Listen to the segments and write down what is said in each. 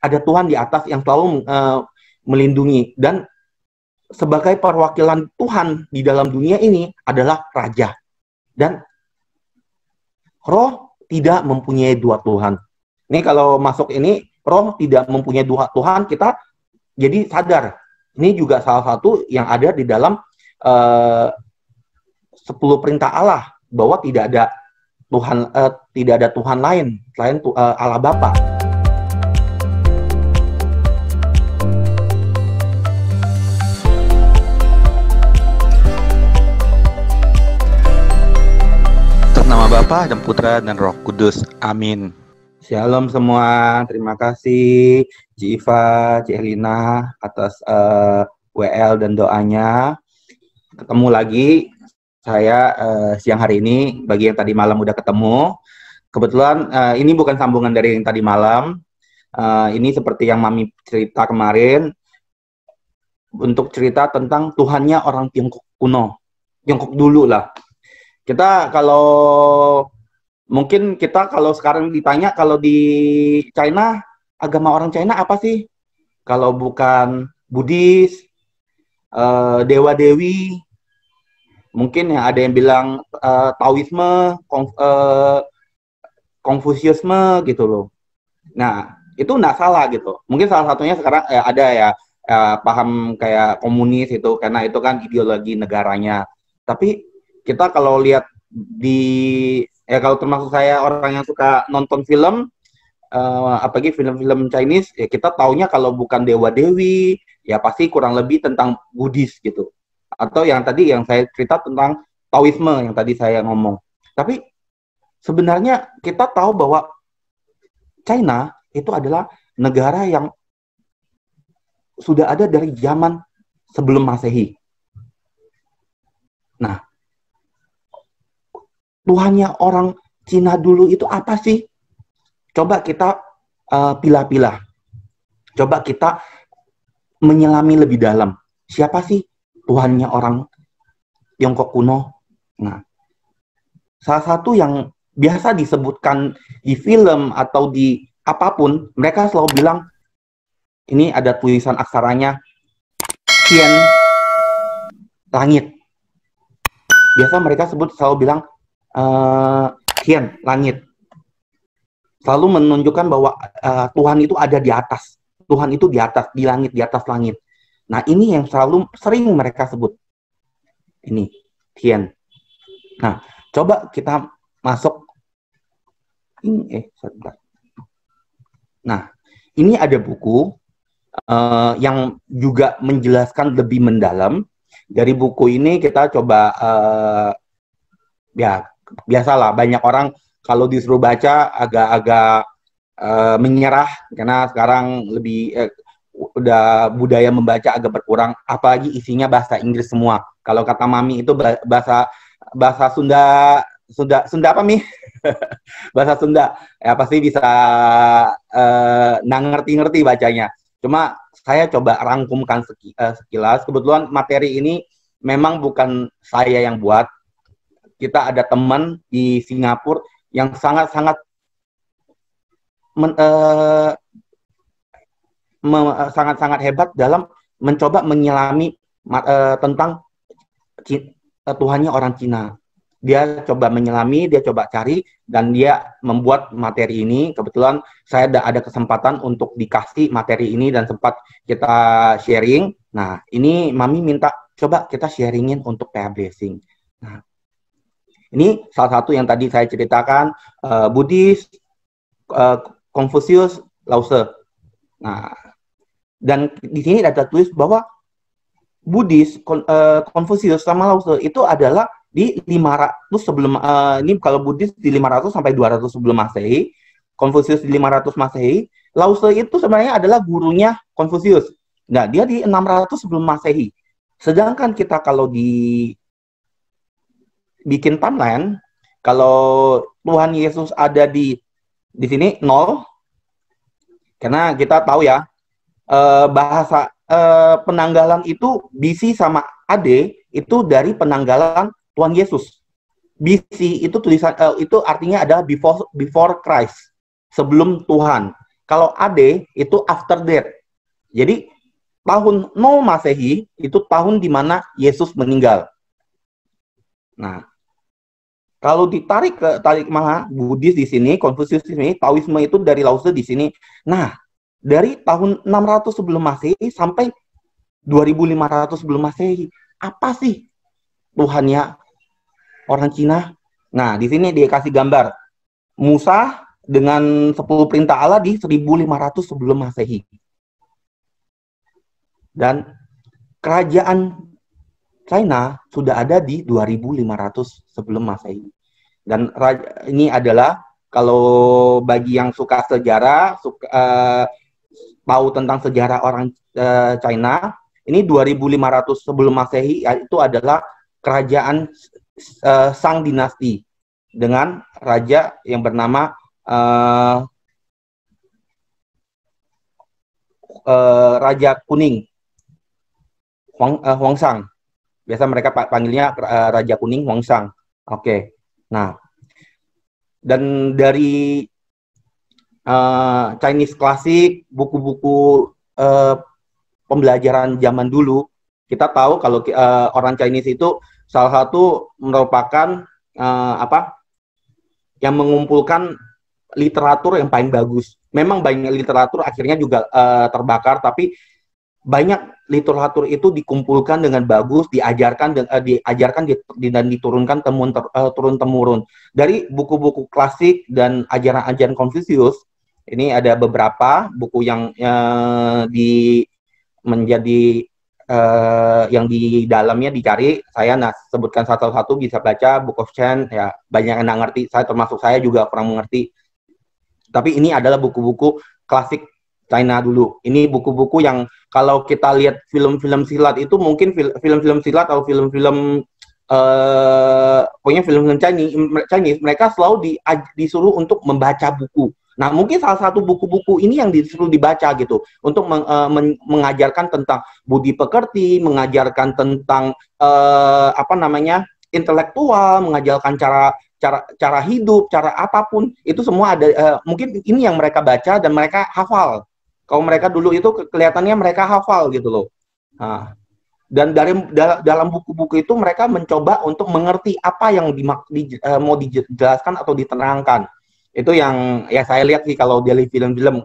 ada Tuhan di atas yang selalu melindungi, dan sebagai perwakilan Tuhan di dalam dunia ini adalah raja. Dan roh tidak mempunyai dua Tuhan. Ini kalau masuk ini, roh tidak mempunyai dua Tuhan, kita jadi sadar. Ini juga salah satu yang ada di dalam 10 perintah Allah, bahwa tidak ada Tuhan lain selain Allah Bapa. Nama Bapa dan Putra dan Roh Kudus. Amin. Shalom semua. Terima kasih Ci Iva, Ci Elina atas WL dan doanya. Ketemu lagi saya siang hari ini. Bagi yang tadi malam udah ketemu, kebetulan ini bukan sambungan dari yang tadi malam. Ini seperti yang Mami cerita kemarin, untuk cerita tentang Tuhannya orang Tiongkok kuno, Tiongkok dulu lah. Kita kalau sekarang ditanya, kalau di China, agama orang China apa sih? Kalau bukan Buddhis, dewa-dewi, mungkin ya ada yang bilang Taoisme, Konfusiusme gitu loh. Nah, itu nggak salah gitu. Mungkin salah satunya sekarang ada ya paham kayak komunis itu, karena itu kan ideologi negaranya. Tapi kita kalau lihat kalau termasuk saya orang yang suka nonton film, apalagi film-film Chinese, ya kita taunya kalau bukan dewa-dewi, ya pasti kurang lebih tentang Buddhis gitu. Atau yang tadi yang saya cerita tentang Taoisme yang tadi saya ngomong. Tapi sebenarnya kita tahu bahwa China itu adalah negara yang sudah ada dari zaman sebelum Masehi. Nah, Tuhannya orang Cina dulu itu apa sih? Coba kita pilah-pilah. Coba kita menyelami lebih dalam. Siapa sih Tuhannya orang Tiongkok kuno? Nah, salah satu yang biasa disebutkan di film atau di apapun, mereka selalu bilang, ini ada tulisan aksaranya, Tian, langit. Biasa mereka selalu bilang, Tian, langit. Selalu menunjukkan bahwa Tuhan itu ada di atas. Tuhan itu di atas, di langit, di atas langit. Nah, ini yang sering mereka sebut. Ini, Tian. Nah, coba kita masuk. Nah, ini ada buku yang juga menjelaskan lebih mendalam. Dari buku ini kita coba, ya, biasalah banyak orang kalau disuruh baca agak-agak menyerah, karena sekarang udah budaya membaca agak berkurang, apalagi isinya bahasa Inggris semua. Kalau kata Mami itu bahasa Sunda apa Mi? Bahasa Sunda, ya pasti bisa nggak ngerti bacanya. Cuma saya coba rangkumkan sekilas. Kebetulan materi ini memang bukan saya yang buat. Kita ada teman di Singapura yang sangat-sangat sangat-sangat hebat dalam mencoba menyelami tentang Tuhannya orang Cina. Dia coba menyelami, dia coba cari, dan dia membuat materi ini. Kebetulan saya ada kesempatan untuk dikasih materi ini dan sempat kita sharing. Nah, ini Mami minta coba kita sharingin untuk PA Blessing. Nah, ini salah satu yang tadi saya ceritakan, Buddhis, Konfusius, Lao Tse. Nah, dan di sini ada tulis bahwa Buddhis, Konfusius sama Lao Tse itu adalah di 500 sebelum, ini kalau Buddhis di 500 sampai 200 sebelum Masehi, Konfusius di 500 Masehi, Lao Tse itu sebenarnya adalah gurunya Konfusius. Nah, dia di 600 sebelum Masehi. Sedangkan kita kalau bikin timeline, kalau Tuhan Yesus ada di sini 0, karena kita tahu ya, bahasa penanggalan itu BC sama AD itu dari penanggalan Tuhan Yesus. BC itu tulisan itu artinya adalah before Christ, sebelum Tuhan. Kalau AD itu after death. Jadi tahun 0 Masehi itu tahun di mana Yesus meninggal. Nah, kalau ditarik ke tarik mana Buddhis di sini, Konfusius di sini, Taoisme itu dari Lao Tzu di sini. Nah, dari tahun 600 sebelum Masehi sampai 2500 sebelum Masehi, apa sih Tuhannya orang Cina? Nah, di sini dia kasih gambar Musa dengan 10 perintah Allah di 1500 sebelum Masehi. Dan kerajaan China sudah ada di 2500 sebelum Masehi. Dan ini adalah kalau bagi yang suka sejarah, tahu tentang sejarah orang China, ini 2500 sebelum Masehi itu adalah kerajaan Shang dinasti dengan raja yang bernama Raja Kuning, Huangsang. Biasa mereka panggilnya Raja Kuning Huangsang. Oke. Nah, dan dari Chinese klasik, buku-buku pembelajaran zaman dulu, kita tahu kalau orang Chinese itu salah satu merupakan yang mengumpulkan literatur yang paling bagus. Memang banyak literatur akhirnya juga terbakar, tapi banyak literatur itu dikumpulkan dengan bagus, diajarkan dan diturunkan turun-temurun. Dari buku-buku klasik dan ajaran-ajaran Konfusius, ini ada beberapa buku yang yang di dalamnya dicari. Saya sebutkan satu-satu, bisa baca Book of Chen, ya banyak yang nggak ngerti. Termasuk saya juga kurang mengerti. Tapi ini adalah buku-buku klasik China dulu. Ini buku-buku yang kalau kita lihat film-film silat itu mungkin film-film silat atau film-film pokoknya film-film Chinese mereka selalu disuruh untuk membaca buku. Nah, mungkin salah satu buku-buku ini yang disuruh dibaca gitu untuk mengajarkan tentang budi pekerti, mengajarkan tentang intelektual, mengajarkan cara hidup, cara apapun, itu semua ada. Mungkin ini yang mereka baca dan mereka hafal. Kalau mereka dulu itu kelihatannya mereka hafal gitu loh. Nah, dan dalam buku-buku itu mereka mencoba untuk mengerti apa yang mau dijelaskan atau diterangkan. Itu yang ya saya lihat sih kalau dari film-film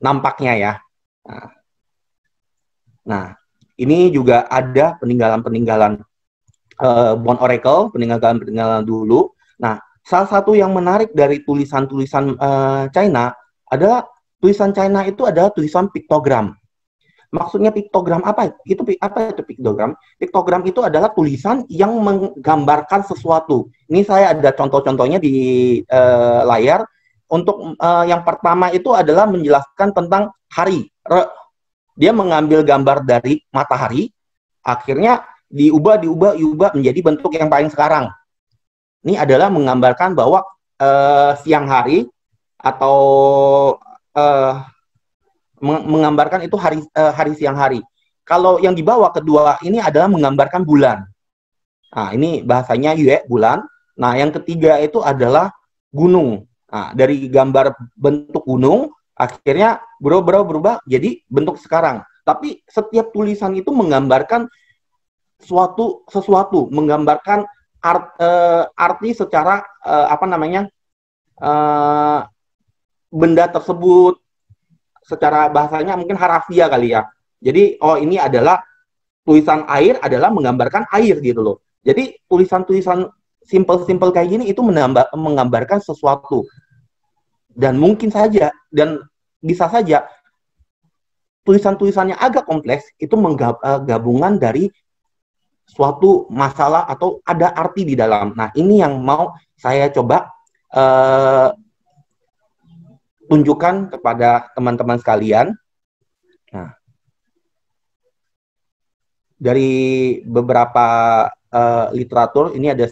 nampaknya ya. Nah, ini juga ada peninggalan-peninggalan Bone Oracle, peninggalan dulu. Nah, salah satu yang menarik dari tulisan-tulisan China adalah tulisan China itu adalah tulisan piktogram. Maksudnya piktogram apa? Apa itu piktogram? Piktogram itu adalah tulisan yang menggambarkan sesuatu. Ini saya ada contoh-contohnya di layar. Untuk yang pertama itu adalah menjelaskan tentang hari. Dia mengambil gambar dari matahari, akhirnya diubah menjadi bentuk yang paling sekarang. Ini adalah menggambarkan bahwa siang hari atau menggambarkan itu hari siang hari. Kalau yang di bawah kedua ini adalah menggambarkan bulan. Nah, ini bahasanya Yue, bulan. Nah, yang ketiga itu adalah gunung. Nah, dari gambar bentuk gunung akhirnya berubah jadi bentuk sekarang. Tapi setiap tulisan itu menggambarkan sesuatu, menggambarkan arti secara benda tersebut, secara bahasanya mungkin harafiah kali ya. Jadi ini adalah tulisan air adalah menggambarkan air gitu loh. Jadi tulisan-tulisan simple kayak gini itu menggambarkan sesuatu. Dan mungkin saja dan bisa saja tulisan-tulisannya agak kompleks itu gabungan dari suatu masalah atau ada arti di dalam. Nah, ini yang mau saya coba tunjukkan kepada teman-teman sekalian. Nah, dari beberapa literatur, ini ada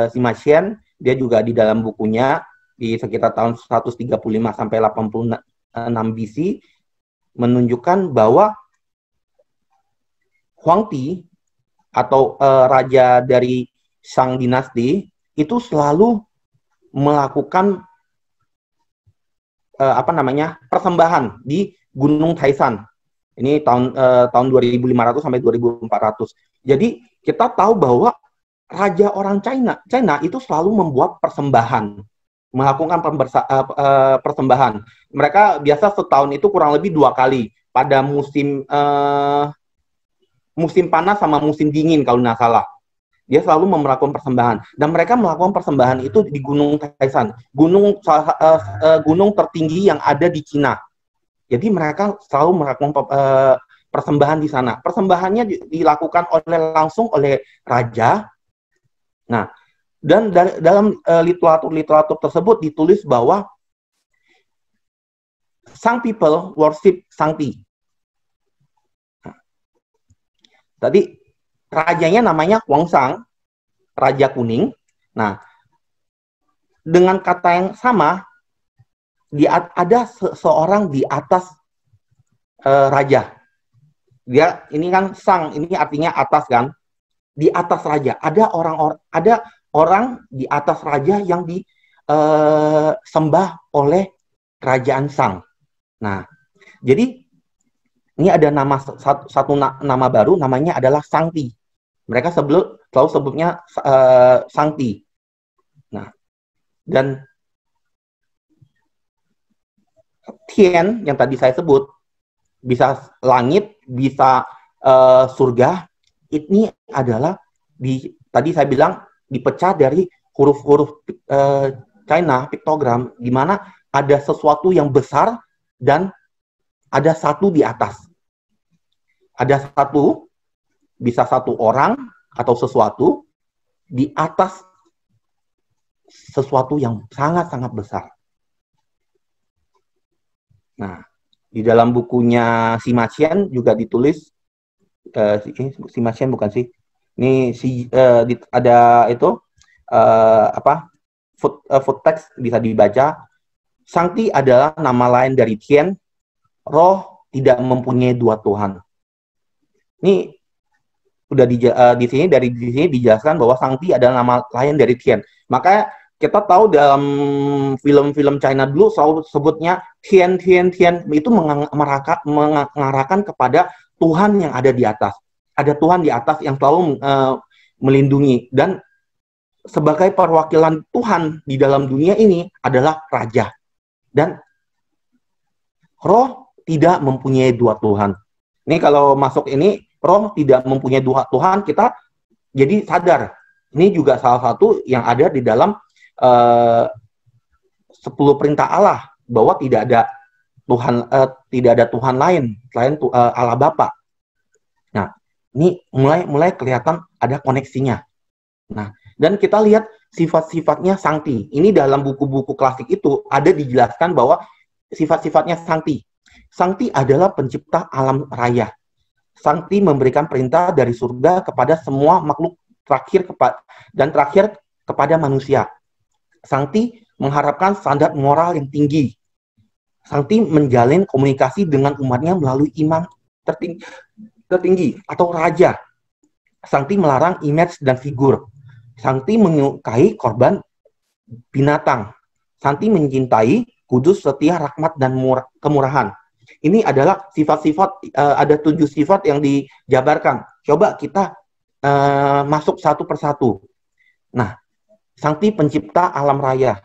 Sima Qian, dia juga di dalam bukunya di sekitar tahun 135 sampai 86 BC menunjukkan bahwa Huangti atau raja dari Shang dinasti itu selalu melakukan persembahan di Gunung Taisan. Ini tahun 2500 sampai 2400. Jadi kita tahu bahwa raja orang China itu selalu membuat persembahan, melakukan persembahan. Mereka biasa setahun itu kurang lebih 2 kali, pada musim panas sama musim dingin kalau nggak salah. Dia selalu melakukan persembahan, dan mereka melakukan persembahan itu di Gunung Taisan, gunung tertinggi yang ada di Cina. Jadi mereka selalu melakukan persembahan di sana. Persembahannya dilakukan langsung oleh raja. Nah, dan dalam literatur tersebut ditulis bahwa some people worship Shangti. Tadi rajanya namanya Huangsang, Raja Kuning. Nah, dengan kata yang sama, ada seorang di atas raja. Dia ini kan sang, ini artinya atas kan? Di atas raja. Ada orang di atas raja yang disembah oleh kerajaan Sang. Nah, jadi ini ada satu nama baru, namanya adalah Shangti. Mereka selalu sebutnya Shangti. Nah, dan Tian yang tadi saya sebut, bisa langit, bisa surga, ini adalah tadi saya bilang dipecah dari huruf-huruf China, piktogram, di mana ada sesuatu yang besar dan ada satu di atas. Ada satu, bisa satu orang atau sesuatu di atas sesuatu yang sangat-sangat besar. Nah, di dalam bukunya Sima Qian juga ditulis, Sima Qian bukan sih? Ini ada itu food text bisa dibaca. Shangti adalah nama lain dari Tian, roh tidak mempunyai dua Tuhan. Ini udah di sini dijelaskan bahwa Shangti adalah nama lain dari Tian. Makanya kita tahu dalam film-film China dulu selalu sebutnya Tian itu mengarahkan kepada Tuhan yang ada di atas. Ada Tuhan di atas yang selalu melindungi, dan sebagai perwakilan Tuhan di dalam dunia ini adalah raja. Dan roh tidak mempunyai dua Tuhan. Ini kalau masuk ini, roh tidak mempunyai dua Tuhan, kita jadi sadar. Ini juga salah satu yang ada di dalam 10 perintah Allah, bahwa tidak ada Tuhan lain selain Allah Bapa. Nah, ini mulai kelihatan ada koneksinya. Nah, dan kita lihat sifat-sifatnya Shangti. Ini dalam buku-buku klasik itu ada dijelaskan bahwa sifat-sifatnya Shangti. Shangti adalah pencipta alam raya. Shangti memberikan perintah dari surga kepada semua makhluk terakhir kepada manusia. Shangti mengharapkan standar moral yang tinggi. Shangti menjalin komunikasi dengan umatnya melalui imam tertinggi atau raja. Shangti melarang image dan figur. Shangti menyukai korban binatang. Shangti mencintai, kudus, setia, rahmat, dan kemurahan. Ini adalah sifat-sifat, ada 7 sifat yang dijabarkan. Coba kita masuk satu persatu. Nah, Shangti pencipta alam raya.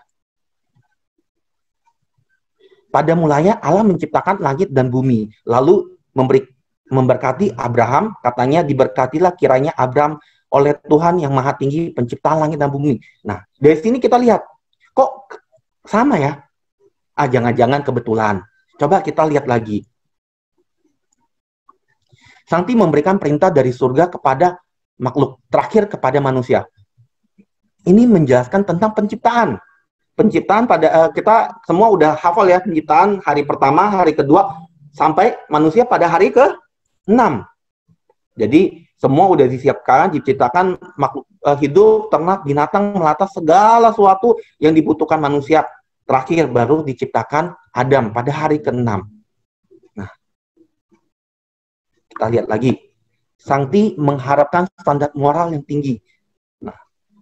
Pada mulanya Allah menciptakan langit dan bumi, lalu memberkati Abraham, katanya diberkatilah kiranya Abraham oleh Tuhan yang Maha Tinggi, pencipta langit dan bumi. Nah, dari sini kita lihat, kok sama ya? Jangan-jangan kebetulan. Coba kita lihat lagi. Shangti memberikan perintah dari surga kepada makhluk terakhir kepada manusia. Ini menjelaskan tentang penciptaan. Penciptaan pada kita semua udah hafal ya, penciptaan hari pertama, hari kedua, sampai manusia pada hari ke-6. Jadi semua udah disiapkan, diciptakan makhluk hidup, ternak, binatang, melata, segala sesuatu yang dibutuhkan manusia. Terakhir baru diciptakan Adam pada hari ke-6. Nah, kita lihat lagi. Shangti mengharapkan standar moral yang tinggi. Nah,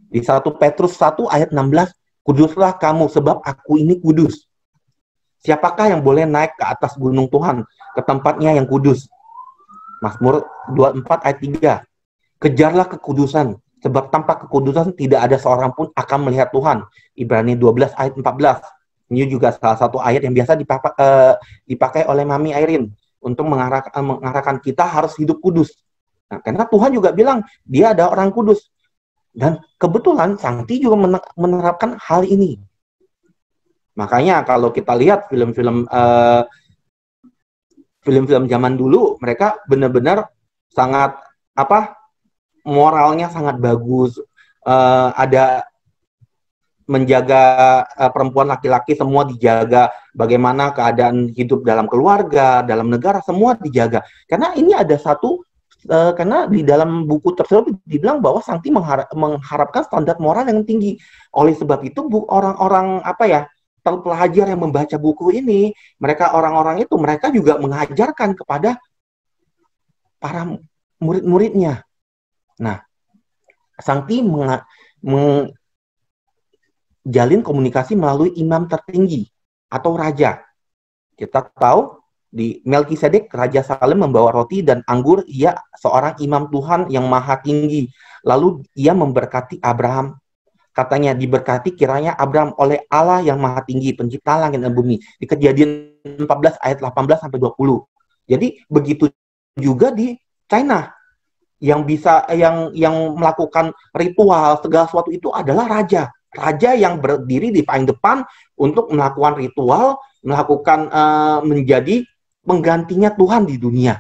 di 1 Petrus 1 ayat 16, kuduslah kamu sebab aku ini kudus. Siapakah yang boleh naik ke atas gunung Tuhan, ke tempatnya yang kudus? Mazmur 24 ayat 3. Kejarlah kekudusan, sebab tanpa kekudusan tidak ada seorang pun akan melihat Tuhan. Ibrani 12 ayat 14. Ini juga salah satu ayat yang biasa dipakai oleh Mami Airin untuk mengarahkan kita harus hidup kudus. Nah, karena Tuhan juga bilang dia ada orang kudus. Dan kebetulan Sakti juga menerapkan hal ini. Makanya kalau kita lihat film-film zaman dulu, mereka benar-benar sangat moralnya sangat bagus. Ada menjaga perempuan, laki-laki semua dijaga. Bagaimana keadaan hidup dalam keluarga, dalam negara, semua dijaga. Karena ini ada satu, karena di dalam buku tersebut dibilang bahwa Sakti mengharapkan standar moral yang tinggi. Oleh sebab itu, orang-orang terpelajar yang membaca buku ini, orang-orang itu mereka juga mengajarkan kepada para murid-muridnya. Nah, Sakti jalin komunikasi melalui imam tertinggi atau raja. Kita tahu di Melkisedek, Raja Salem membawa roti dan anggur, ia seorang imam Tuhan yang maha tinggi. Lalu ia memberkati Abraham. Katanya, diberkati kiranya Abraham oleh Allah yang maha tinggi, pencipta langit dan bumi. Di Kejadian 14 ayat 18-20. Jadi begitu juga di China. Yang melakukan ritual segala sesuatu itu adalah raja. Raja yang berdiri di paling depan untuk melakukan ritual, menjadi penggantinya Tuhan di dunia.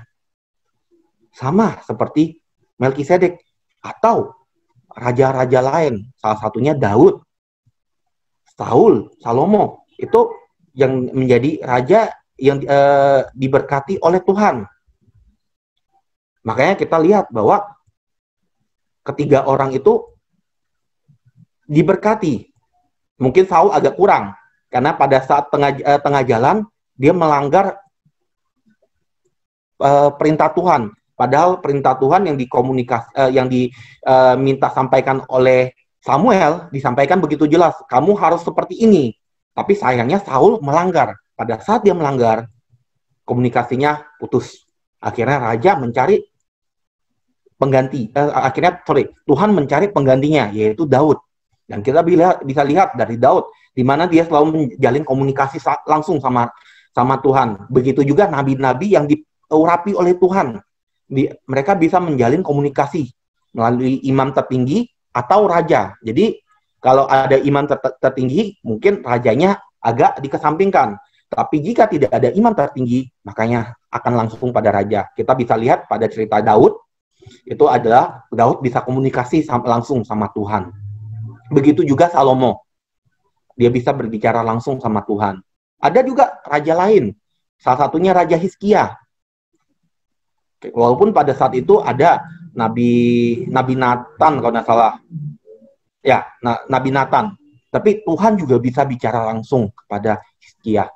Sama seperti Melkisedek atau raja-raja lain, salah satunya Daud, Saul, Salomo, itu yang menjadi raja yang diberkati oleh Tuhan. Makanya kita lihat bahwa ketiga orang itu diberkati. Mungkin Saul agak kurang, karena pada saat tengah jalan, dia melanggar perintah Tuhan. Padahal perintah Tuhan yang diminta sampaikan oleh Samuel, disampaikan begitu jelas, kamu harus seperti ini. Tapi sayangnya Saul melanggar. Pada saat dia melanggar, komunikasinya putus. Akhirnya raja mencari Tuhan mencari penggantinya, yaitu Daud. Dan kita bisa lihat dari Daud, di mana dia selalu menjalin komunikasi langsung sama Tuhan. Begitu juga nabi-nabi yang diurapi oleh Tuhan. Mereka bisa menjalin komunikasi melalui imam tertinggi atau raja. Jadi kalau ada imam tertinggi, mungkin rajanya agak dikesampingkan. Tapi jika tidak ada imam tertinggi, makanya akan langsung pada raja. Kita bisa lihat pada cerita Daud, itu adalah Daud bisa komunikasi langsung sama Tuhan. Begitu juga Salomo. Dia bisa berbicara langsung sama Tuhan. Ada juga raja lain. Salah satunya Raja Hizkia. Walaupun pada saat itu ada Nabi Nathan kalau nggak salah. Ya, Nabi Nathan. Tapi Tuhan juga bisa bicara langsung kepada Hizkia.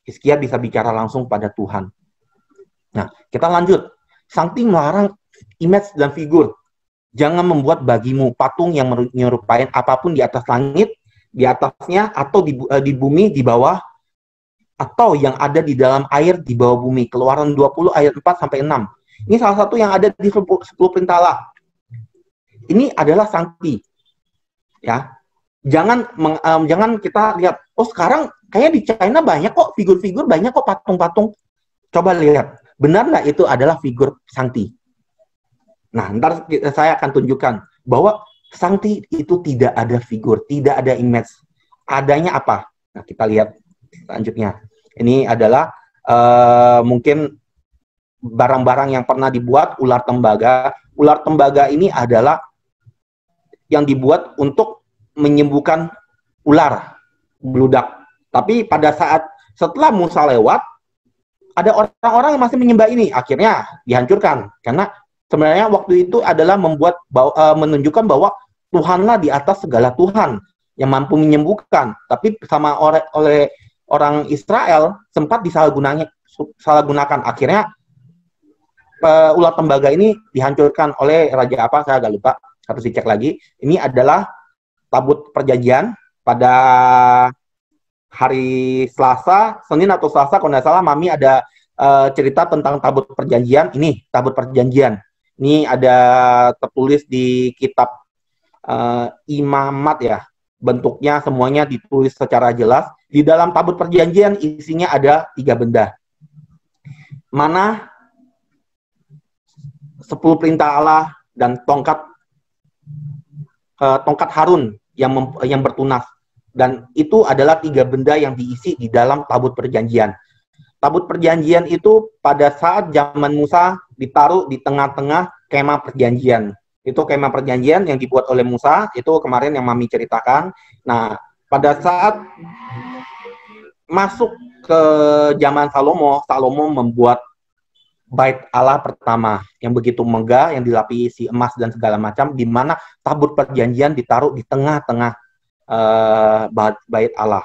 Hizkia bisa bicara langsung pada Tuhan. Nah, kita lanjut. Sakti melarang image dan figur. Jangan membuat bagimu patung yang menyerupai apapun di atas langit, di atasnya, atau di bumi, di bawah, atau yang ada di dalam air di bawah bumi. Keluaran 20 ayat 4-6. Ini salah satu yang ada di 10 perintah Allah. Ini adalah Sakti. Ya. Jangan kita lihat, oh sekarang kayak di China banyak kok figur-figur, banyak kok patung-patung. Coba lihat, benar nggak itu adalah figur Sakti? Nah, ntar saya akan tunjukkan bahwa Sakti itu tidak ada figur, tidak ada image. Adanya apa? Nah, kita lihat selanjutnya. Ini adalah mungkin barang-barang yang pernah dibuat ular tembaga. Ular tembaga ini adalah yang dibuat untuk menyembuhkan ular beludak. Tapi pada saat setelah Musa lewat, ada orang-orang yang masih menyembah ini. Akhirnya dihancurkan. Karena sebenarnya waktu itu adalah menunjukkan bahwa Tuhanlah di atas segala Tuhan yang mampu menyembuhkan. Tapi sama oleh orang Israel sempat disalahgunakan. Akhirnya ular tembaga ini dihancurkan oleh raja apa? Saya agak lupa. Harus dicek lagi. Ini adalah tabut perjanjian pada hari Selasa, Senin atau Selasa kalau nggak salah, Mami ada cerita tentang tabut perjanjian. Ini tabut perjanjian. Ini ada tertulis di kitab Imamat ya. Bentuknya semuanya ditulis secara jelas. Di dalam tabut perjanjian isinya ada 3 benda. Mana 10 perintah Allah dan tongkat Harun yang bertunas. Dan itu adalah 3 benda yang diisi di dalam tabut perjanjian. Tabut perjanjian itu pada saat zaman Musa ditaruh di tengah-tengah kemah perjanjian. Itu kemah perjanjian yang dibuat oleh Musa, itu kemarin yang Mami ceritakan. Nah, pada saat masuk ke zaman Salomo membuat bait Allah pertama yang begitu megah, yang dilapisi emas dan segala macam, di mana tabut perjanjian ditaruh di tengah-tengah bait Allah.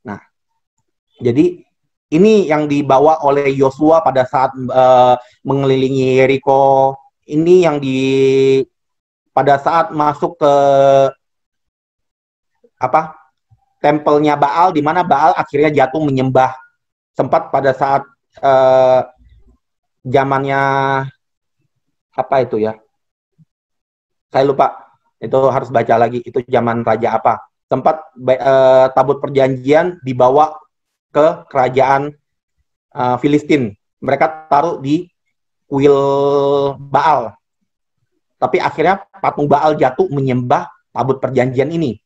Nah, jadi ini yang dibawa oleh Yosua pada saat mengelilingi Yeriko. Ini yang pada saat masuk ke tempelnya Baal, di mana Baal akhirnya jatuh menyembah. Sempat pada saat zamannya apa itu ya? Saya lupa. Itu harus baca lagi. Itu zaman raja apa? Sempat tabut perjanjian dibawa ke kerajaan Filistin. Mereka taruh di kuil Baal. Tapi akhirnya patung Baal jatuh menyembah tabut perjanjian ini.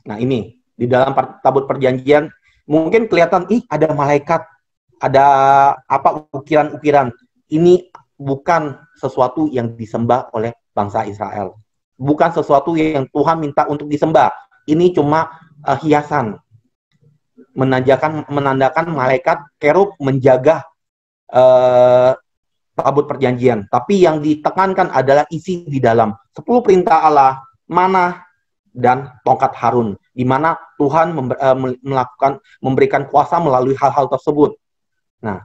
Nah, ini di dalam tabut perjanjian mungkin kelihatan ada malaikat, ada apa ukiran-ukiran. Ini bukan sesuatu yang disembah oleh bangsa Israel. Bukan sesuatu yang Tuhan minta untuk disembah. Ini cuma hiasan. Menandakan malaikat kerub menjaga tabut perjanjian. Tapi yang ditekankan adalah isi di dalam 10 perintah Allah, manah, dan tongkat Harun, di mana Tuhan memberikan kuasa melalui hal-hal tersebut. Nah,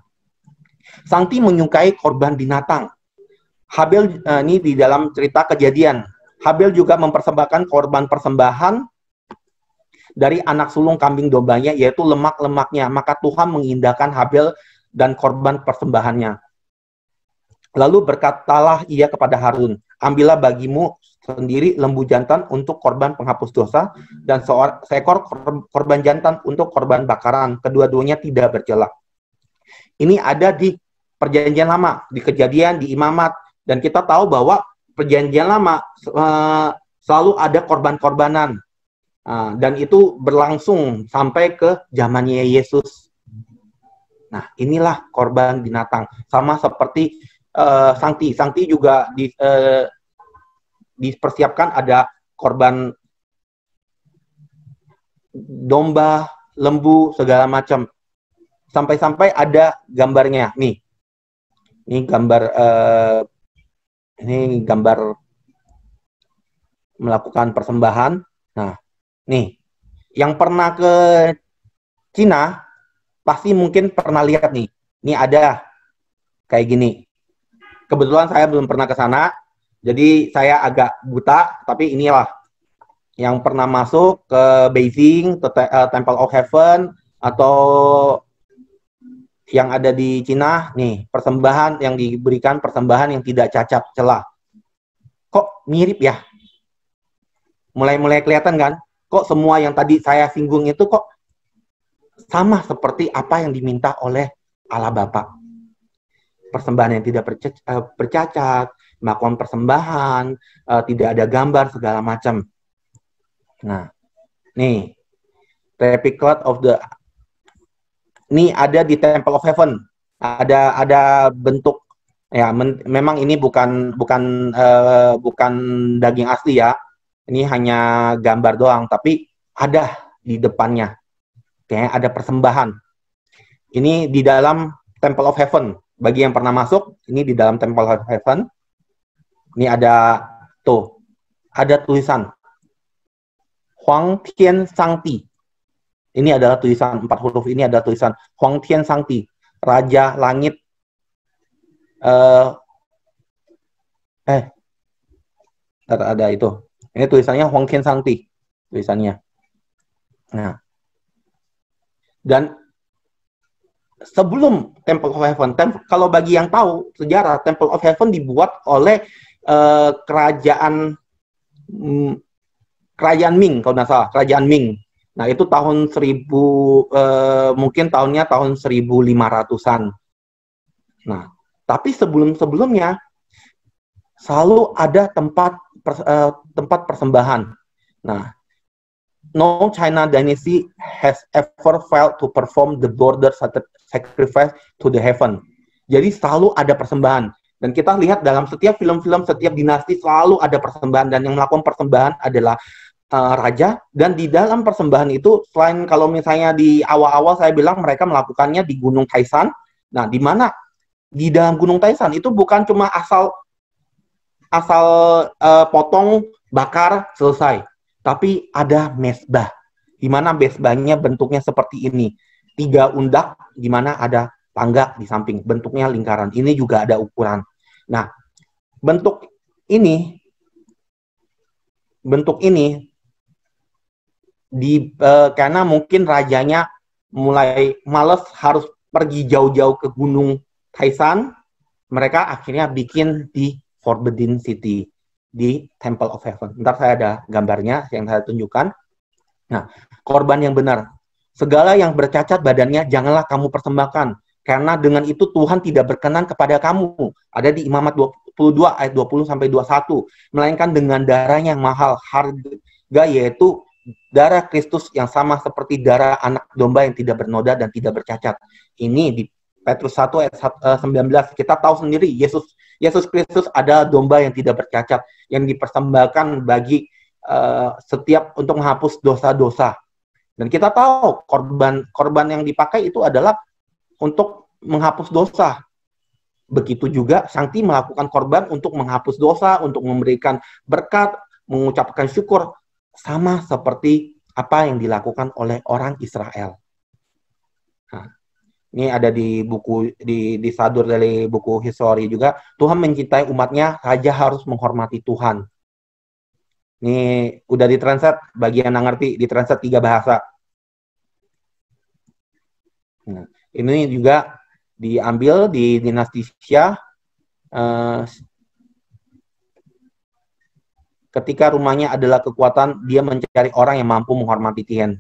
Sangti menyukai korban binatang. Habel ini di dalam cerita Kejadian. Habel juga mempersembahkan korban persembahan dari anak sulung kambing dombanya, yaitu lemak-lemaknya. Maka Tuhan mengindahkan Habel dan korban persembahannya. Lalu berkatalah ia kepada Harun, ambillah bagimu sendiri lembu jantan untuk korban penghapus dosa, dan seekor korban jantan untuk korban bakaran. Kedua-duanya tidak bercela. Ini ada di Perjanjian Lama, di Kejadian, di Imamat. Dan kita tahu bahwa Perjanjian Lama selalu ada korban-korbanan. Dan itu berlangsung sampai ke zamannya Yesus. Nah, inilah korban binatang. Sama seperti Sangti. Sangti juga dipersiapkan ada korban domba, lembu, segala macam. Sampai-sampai ada gambarnya. Nih. Ini gambar melakukan persembahan. Nah, nih. Yang pernah ke Cina pasti mungkin pernah lihat nih. Ini ada kayak gini. Kebetulan saya belum pernah ke sana, jadi saya agak buta, tapi inilah yang pernah masuk ke Beijing, Temple of Heaven, atau yang ada di Cina, nih, persembahan yang diberikan, persembahan yang tidak cacat celah. Kok mirip ya? Mulai kelihatan kan? Kok semua yang tadi saya singgung itu kok sama seperti apa yang diminta oleh Allah Bapa. Persembahan yang tidak bercacat, melakukan persembahan, tidak ada gambar, segala macam. Nah, nih, replica of the, ini ada di Temple of Heaven, ada bentuk, ya, memang ini bukan daging asli ya, ini hanya gambar doang, tapi ada di depannya, kayak ada persembahan. Ini di dalam Temple of Heaven. Bagi yang pernah masuk, ini di dalam Temple of Heaven. Ini ada tulisan Huang Tian Sangti. Ini adalah tulisan 4 huruf. Ini adalah tulisan Huang Tian Sangti, Raja Langit. Ada itu. Ini tulisannya Huang Tian Sangti. Tulisannya. Nah, Dan sebelum Temple of Heaven, kalau bagi yang tahu sejarah, Temple of Heaven dibuat oleh kerajaan Ming, kalau nggak salah, kerajaan Ming. Nah, itu tahun mungkin tahunnya tahun 1500-an. Nah, tapi sebelumnya selalu ada tempat persembahan. Nah, no China dynasty has ever failed to perform the border sacrifice to the heaven. Jadi selalu ada persembahan. Dan kita lihat dalam setiap film-film, setiap dinasti selalu ada persembahan. Dan yang melakukan persembahan adalah raja. Dan di dalam persembahan itu, selain kalau misalnya di awal-awal saya bilang mereka melakukannya di Gunung Taisan. Nah, di mana di dalam Gunung Taisan itu bukan cuma asal potong, bakar, selesai. Tapi ada mesbah, di mana mesbahnya bentuknya seperti ini. 3 undak, di mana ada tangga di samping, bentuknya lingkaran. Ini juga ada ukuran. Nah, bentuk ini karena mungkin rajanya mulai males harus pergi jauh-jauh ke Gunung Taisan, mereka akhirnya bikin di Forbidden City, di Temple of Heaven. Ntar saya ada gambarnya yang saya tunjukkan. Nah, korban yang benar. Segala yang bercacat badannya janganlah kamu persembahkan, karena dengan itu Tuhan tidak berkenan kepada kamu. Ada di Imamat 22 ayat 20 sampai 21. Melainkan dengan darahnya yang mahal harga, yaitu darah Kristus yang sama seperti darah anak domba yang tidak bernoda dan tidak bercacat. Ini di Petrus 1 ayat 19. Kita tahu sendiri Yesus Kristus adalah domba yang tidak bercacat, yang dipersembahkan bagi setiap untuk menghapus dosa-dosa. Dan kita tahu korban yang dipakai itu adalah untuk menghapus dosa. Begitu juga Sakti melakukan korban untuk menghapus dosa, untuk memberikan berkat, mengucapkan syukur, sama seperti apa yang dilakukan oleh orang Israel. Nah, ini ada di buku di sadur dari buku histori juga. Tuhan mencintai umatnya, raja harus menghormati Tuhan. Ini udah ditranslate, bagi yang ngerti, ditranslate 3 bahasa. Nah, ini juga diambil di dinasti Xia. Ketika rumahnya adalah kekuatan, dia mencari orang yang mampu menghormati Tuhan.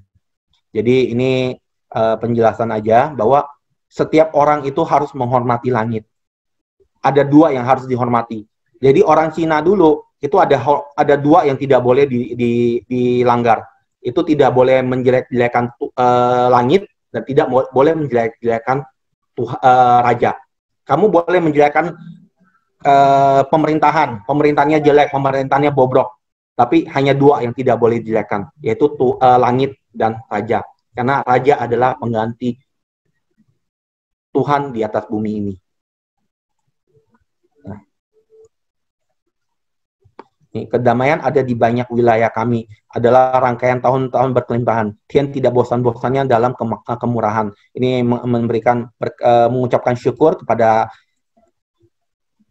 Jadi ini penjelasan aja bahwa setiap orang itu harus menghormati langit. Ada 2 yang harus dihormati. Jadi orang Cina dulu itu ada 2 yang tidak boleh dilanggar. Itu tidak boleh menjelek-jelekan langit dan tidak boleh menjelek-jelekan raja. Kamu boleh menjelekkan pemerintahnya jelek, pemerintahnya bobrok. Tapi hanya 2 yang tidak boleh dijelekan, yaitu langit dan raja. Karena raja adalah pengganti Tuhan di atas bumi ini. Nah, ini kedamaian ada di banyak wilayah kami, adalah rangkaian tahun-tahun berkelimpahan. Tuhan tidak bosan-bosannya dalam kemurahan. Ini mengucapkan syukur kepada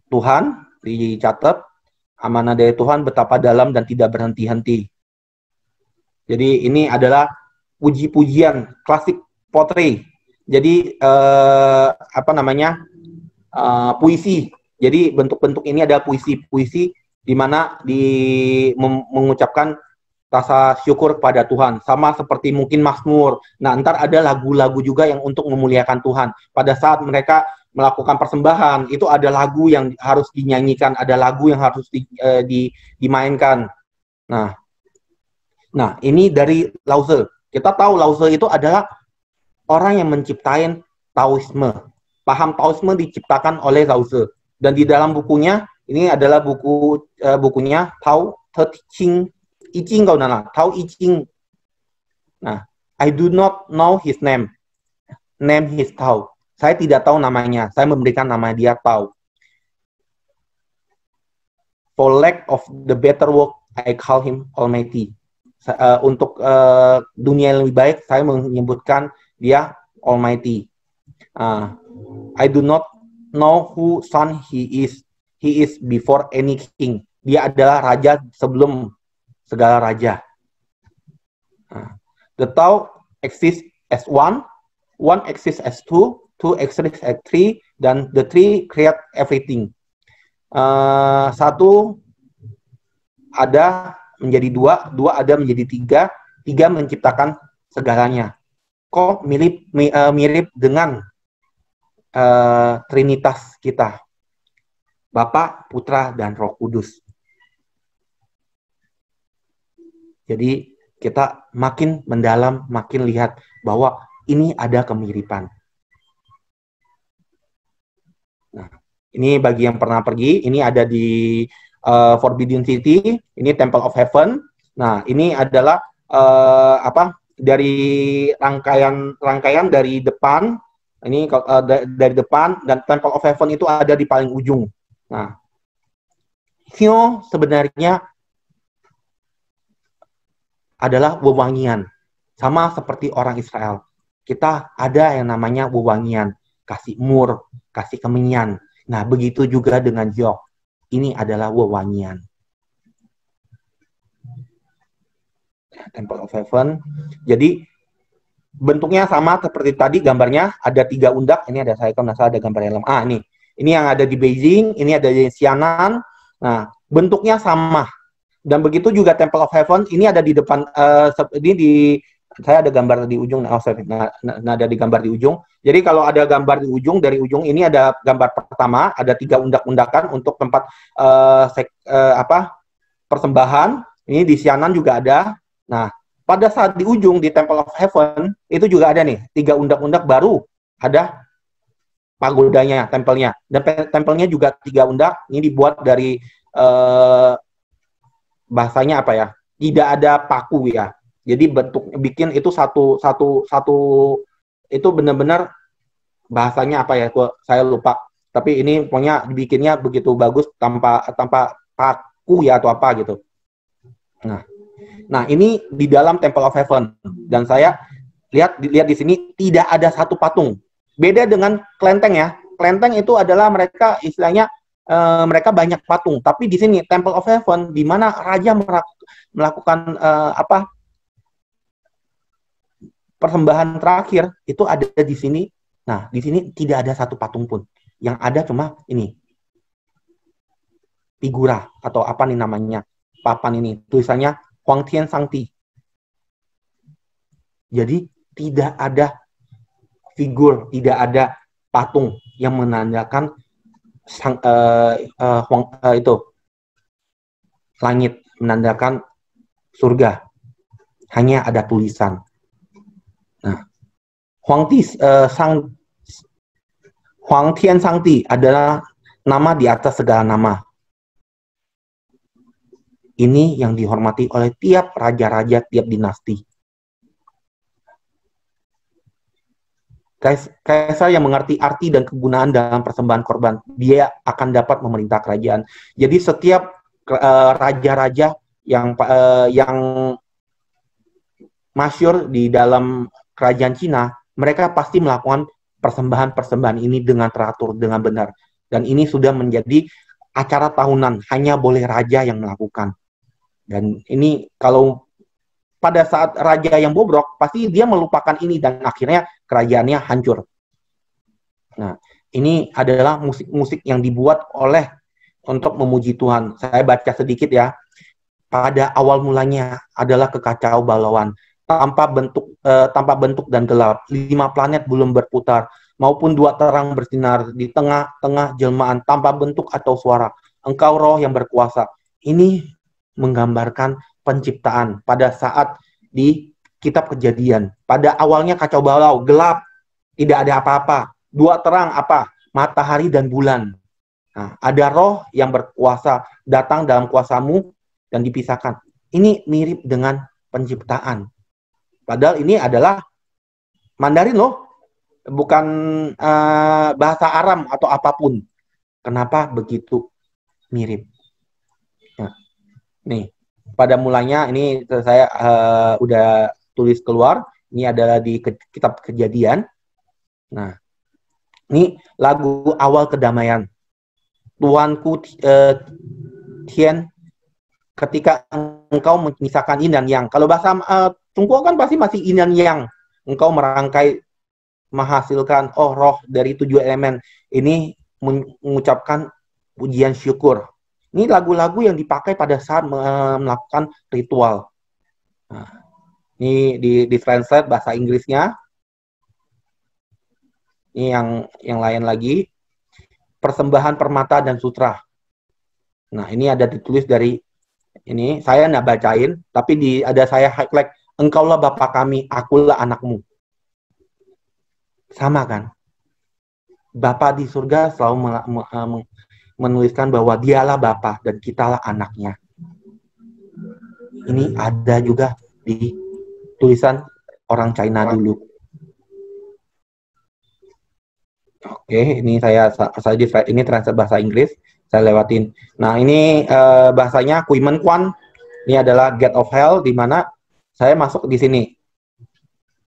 Tuhan, dicatat amanah dari Tuhan betapa dalam dan tidak berhenti-henti. Jadi ini adalah puji-pujian klasik potri. Jadi puisi. Jadi bentuk-bentuk ini ada puisi di mana mengucapkan rasa syukur kepada Tuhan, sama seperti mungkin Mazmur. Nah, ntar ada lagu-lagu juga yang untuk memuliakan Tuhan. Pada saat mereka melakukan persembahan, itu ada lagu yang harus dinyanyikan, ada lagu yang harus dimainkan. Nah, ini dari Lao Tzu. Kita tahu Lao Tzu itu adalah orang yang menciptain Taoisme. Paham Taoisme diciptakan oleh Lao Tzu. Dan di dalam bukunya, ini adalah bukunya Tao Te Ching, I Ching kau nana, Tao I Ching. Nah, I do not know his name. Name his Tao. Saya tidak tahu namanya. Saya memberikan nama dia Tao. For lack of the better word, I call him Almighty. Untuk dunia yang lebih baik, saya menyebutkan dia Almighty. I do not know who son he is. He is before any king. Dia adalah raja sebelum segala raja. The Tao exists as one, one exists as two, two exists as three, dan the three create everything. Satu ada menjadi dua, dua ada menjadi tiga, tiga menciptakan segalanya. Kok mirip dengan Trinitas kita, Bapa, Putra, dan Roh Kudus. Jadi kita makin mendalam, makin lihat bahwa ini ada kemiripan. Nah, ini bagi yang pernah pergi, ini ada di Forbidden City, ini Temple of Heaven. Nah, ini adalah dari rangkaian dari depan, ini dari depan, dan Temple of Heaven itu ada di paling ujung. Nah, Hyo sebenarnya adalah wewangian, sama seperti orang Israel. Kita ada yang namanya wewangian, kasih mur, kasih kemenyan. Nah, begitu juga dengan Hyo. Ini adalah wewangian. Temple of Heaven. Jadi bentuknya sama seperti tadi, gambarnya ada 3 undak. Ini ada saya kalau nggak salah ada gambar helm. Ini yang ada di Beijing, ini ada di Xianan. Nah, bentuknya sama. Dan begitu juga Temple of Heaven, ini ada di depan, saya ada gambar di ujung, ada di gambar di ujung. Jadi kalau ada gambar di ujung, dari ujung ini ada gambar pertama, ada 3 undak-undakan untuk tempat persembahan. Ini di Xianan juga ada. Nah, pada saat di ujung di Temple of Heaven itu juga ada nih 3 undak-undak baru, ada pagodanya, tempelnya. Dan tempelnya juga 3 undak. Ini dibuat dari bahasanya apa ya? Tidak ada paku ya. Jadi bentuk bikin itu satu itu benar-benar bahasanya apa ya? Saya lupa. Tapi ini pokoknya dibikinnya begitu bagus tanpa paku ya atau apa gitu. Nah, ini di dalam Temple of Heaven, dan saya lihat di sini tidak ada satu patung. Beda dengan kelenteng ya. Kelenteng itu adalah mereka istilahnya mereka banyak patung, tapi di sini Temple of Heaven di mana raja melakukan persembahan terakhir itu ada di sini. Nah, di sini tidak ada satu patung pun. Yang ada cuma ini figura atau apa nih namanya, papan ini tulisannya Huang Tian Shangti. Jadi tidak ada figur, tidak ada patung yang menandakan itu langit, menandakan surga. Hanya ada tulisan. Nah, Huang Tian Shangti adalah nama di atas segala nama. Ini yang dihormati oleh tiap raja-raja, tiap dinasti. Kaisar yang mengerti arti dan kegunaan dalam persembahan korban, dia akan dapat memerintah kerajaan. Jadi setiap raja-raja yang masyhur di dalam kerajaan Cina, mereka pasti melakukan persembahan-persembahan ini dengan teratur, dengan benar. Dan ini sudah menjadi acara tahunan, hanya boleh raja yang melakukan. Dan ini kalau pada saat raja yang bobrok, pasti dia melupakan ini dan akhirnya kerajaannya hancur. Nah, ini adalah musik-musik yang dibuat untuk memuji Tuhan. Saya baca sedikit ya. Pada awal mulanya adalah kekacau balauan, tanpa bentuk dan gelap. 5 planet belum berputar, maupun 2 terang bersinar di tengah-tengah jelmaan tanpa bentuk atau suara. Engkau roh yang berkuasa. Ini menggambarkan penciptaan pada saat di kitab Kejadian. Pada awalnya kacau balau, gelap, tidak ada apa-apa. 2 terang apa? Matahari dan bulan. Nah, ada roh yang berkuasa datang dalam kuasamu dan dipisahkan. Ini mirip dengan penciptaan. Padahal ini adalah Mandarin loh, bukan bahasa Aram atau apapun. Kenapa begitu mirip? Nah, nih, pada mulanya ini saya udah tulis keluar. Ini adalah di kitab Kejadian. Nah, ini lagu awal kedamaian. Tuanku Tian, ketika engkau menyisakan yin dan yang. Kalau bahasa Tiongkok kan pasti masih yin dan yang. Engkau merangkai menghasilkan roh dari 7 elemen ini mengucapkan pujian syukur. Ini lagu-lagu yang dipakai pada saat melakukan ritual. Nah, ini di translate bahasa Inggrisnya. Ini yang lain lagi. Persembahan permata dan sutra. Nah, ini ada ditulis dari ini. Saya nggak bacain, tapi ada saya highlight. Engkaulah Bapa kami, akulah anakmu. Sama kan? Bapa di surga selalu menuliskan bahwa dialah Bapa dan kitalah anaknya. Ini ada juga di tulisan orang China dulu. Oke, ini ini translate bahasa Inggris, saya lewatin. Nah, ini bahasanya Kui Men Kwan. Ini adalah Gate of Hell, di mana saya masuk di sini.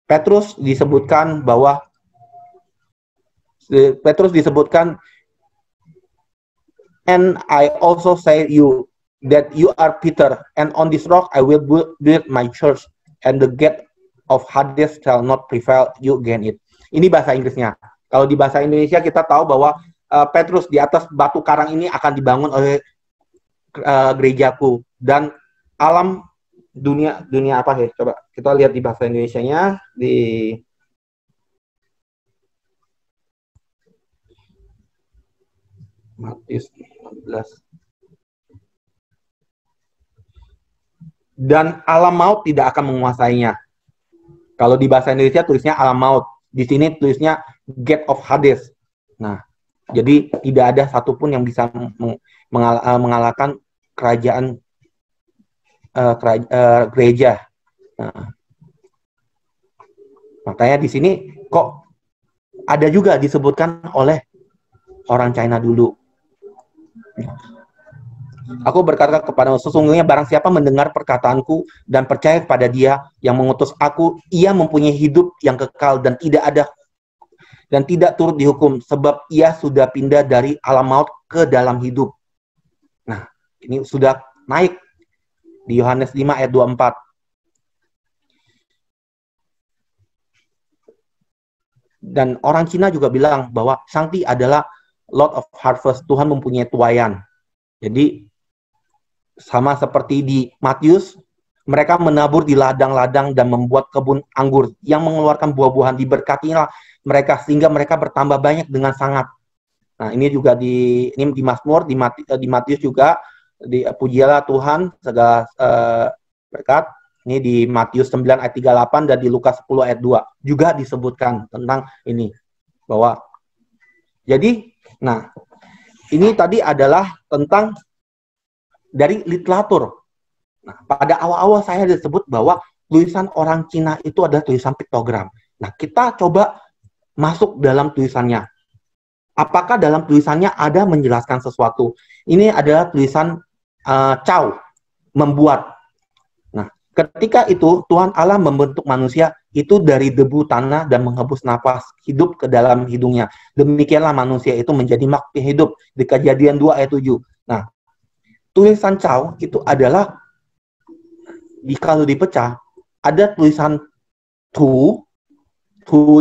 Petrus disebutkan, and I also say you that you are Peter, and on this rock I will build my church, and the gate of Hades shall not prevail you against it. Ini bahasa Inggrisnya. Kalau di bahasa Indonesia kita tahu bahwa Petrus, di atas batu karang ini akan dibangun oleh gerejaku, dan alam dunia apa sih? Coba kita lihat di bahasa Indonesianya di Matius 15. Dan alam maut tidak akan menguasainya. Kalau di bahasa Indonesia tulisnya alam maut, di sini tulisnya Gate of Hades. Nah, jadi tidak ada satupun yang bisa mengalahkan kerajaan gereja. Nah, makanya di sini kok ada juga disebutkan oleh orang China dulu. Aku berkata kepadamu, sesungguhnya barang siapa mendengar perkataanku dan percaya kepada Dia yang mengutus aku, ia mempunyai hidup yang kekal dan tidak turut dihukum, sebab ia sudah pindah dari alam maut ke dalam hidup. Nah, ini sudah naik di Yohanes 5 ayat 24. Dan orang Cina juga bilang bahwa Shangti adalah Lord of Harvest, Tuhan mempunyai tuaian. Jadi sama seperti di Matius, mereka menabur di ladang-ladang dan membuat kebun anggur yang mengeluarkan buah-buahan. Diberkatilah mereka sehingga mereka bertambah banyak dengan sangat. Nah, ini juga di Mazmur, di Matius juga, pujilah Tuhan segala berkat. Ini di Matius 9 ayat 38 dan di Lukas 10 ayat 2 juga disebutkan tentang ini, bahwa jadi, nah, ini tadi adalah tentang dari literatur. Nah, pada awal-awal saya disebut bahwa tulisan orang Cina itu adalah tulisan piktogram. Nah, kita coba masuk dalam tulisannya. Apakah dalam tulisannya ada menjelaskan sesuatu? Ini adalah tulisan Cao, membuat. Nah, ketika itu Tuhan Allah membentuk manusia itu dari debu tanah dan menghembus nafas hidup ke dalam hidungnya. Demikianlah manusia itu menjadi makhluk hidup. Di Kejadian 2 ayat 7. Nah, tulisan Cao itu adalah kalau dipecah ada tulisan Tu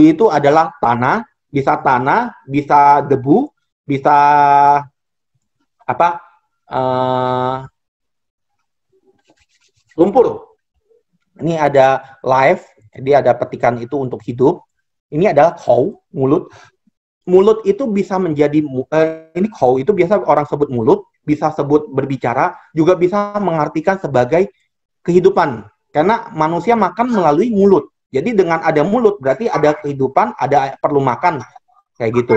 itu adalah tanah, bisa debu, bisa lumpur. Ini ada life, jadi ada petikan itu untuk hidup. Ini adalah Kou, mulut. Mulut itu bisa menjadi ini Kou itu biasa orang sebut mulut, bisa sebut berbicara, juga bisa mengartikan sebagai kehidupan. Karena manusia makan melalui mulut. Jadi dengan ada mulut berarti ada kehidupan, ada perlu makan. Kayak gitu.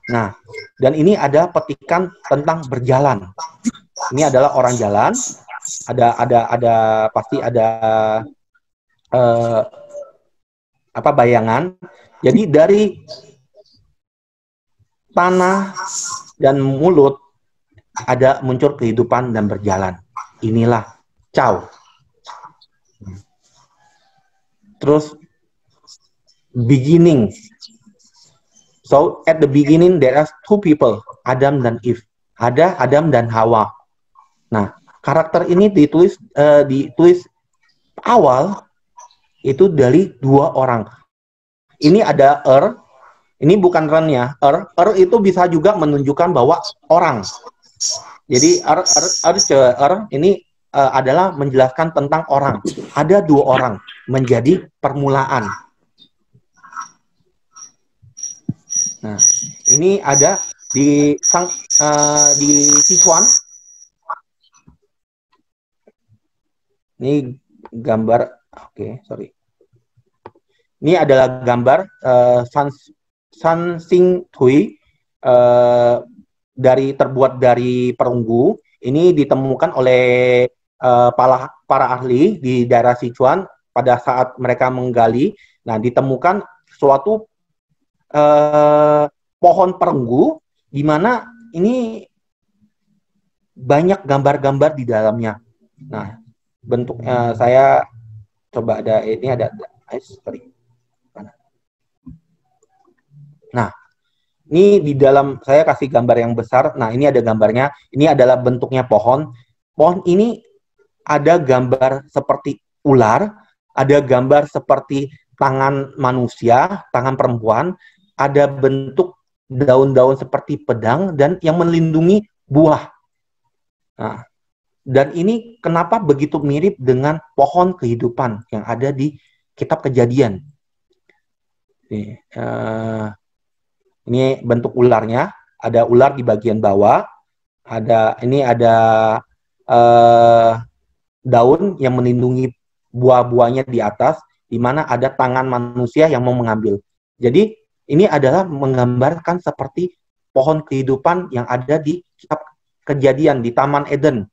Nah, dan ini ada petikan tentang berjalan. Ini adalah orang jalan. Ada pasti ada bayangan. Jadi dari tanah dan mulut ada muncul kehidupan dan berjalan. Inilah Cao. Terus beginning. So at the beginning there are two people, Adam dan Eve. Ada Adam dan Hawa. Nah, karakter ini ditulis awal itu dari dua orang. Ini ada Ini bukan ren ya. Itu bisa juga menunjukkan bahwa orang. Jadi ini adalah menjelaskan tentang orang. Ada dua orang menjadi permulaan. Nah, ini ada di Sichuan. Ini gambar, sorry. Ini adalah gambar San Xing Tui terbuat dari perunggu. Ini ditemukan oleh para ahli di daerah Sichuan pada saat mereka menggali. Nah, ditemukan suatu pohon perunggu di mana ini banyak gambar-gambar di dalamnya. Nah, bentuknya saya coba sorry. Nah, ini di dalam saya kasih gambar yang besar. Nah, ini ada gambarnya. Ini adalah bentuknya pohon. Pohon ini ada gambar seperti ular, ada gambar seperti tangan manusia, tangan perempuan, ada bentuk daun-daun seperti pedang dan yang melindungi buah. Nah, dan ini kenapa begitu mirip dengan pohon kehidupan yang ada di kitab Kejadian. Ini bentuk ularnya, ada ular di bagian bawah, ini ada daun yang melindungi buah-buahnya di atas, di mana ada tangan manusia yang mau mengambil. Jadi ini adalah menggambarkan seperti pohon kehidupan yang ada di kitab Kejadian di Taman Eden,